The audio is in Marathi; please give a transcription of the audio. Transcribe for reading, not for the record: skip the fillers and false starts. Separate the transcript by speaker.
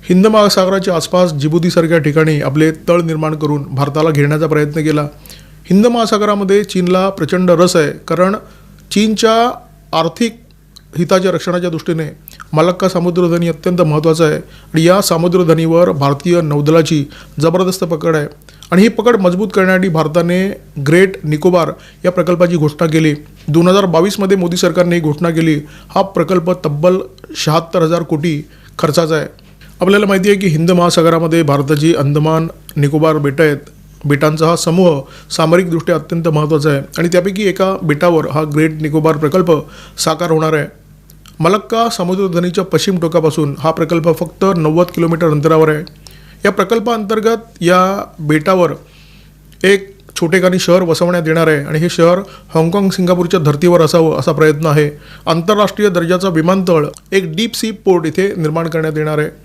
Speaker 1: हिंद महासागराच्या आसपास जिबुतीसारख्या ठिकाणी आपले तळ निर्माण करून भारताला घेण्याचा प्रयत्न केला। हिंद महासागरामध्ये चीनला प्रचंड रस आहे, कारण चीनच्या आर्थिक हिताच्या रक्षणाच्या दृष्टीने मलक्का सामुद्रधनी अत्यंत महत्त्वाचा आहे आणि या सामुद्रधनीवर भारतीय नौदलाची जबरदस्त पकड आहे आणि ही पकड मजबूत करण्यासाठी भारताने ग्रेट निकोबार या प्रकल्पाची घोषणा केली। 2022 मध्ये मोदी सरकारने ही घोषणा केली। हा प्रकल्प तब्बल 76,000 कोटी खर्चाचा आहे। आपल्याला माहिती आहे की हिंद महासागरामध्ये भारताची अंदमान निकोबार बेटं आहेत। बेटांचा हा समूह सामरिकदृष्ट्या अत्यंत महत्त्वाचा आहे आणि त्यापैकी एका बेटावर हा ग्रेट निकोबार प्रकल्प साकार होणार आहे। मलक्का समुद्रधनीच्या पश्चिम टोकापासून हा प्रकल्प फक्त 90 किलोमीटर अंतरावर आहे। या प्रकल्पाअंतर्गत या बेटावर एक छोटेखानी शहर वसवण्यात येणार आहे आणि हे शहर हाँगकाँग सिंगापूरच्या धर्तीवर असावं असा प्रयत्न आहे। आंतरराष्ट्रीय दर्जाचा विमानतळ एक डीप सी पोर्ट इथे निर्माण करण्यात येणार आहे।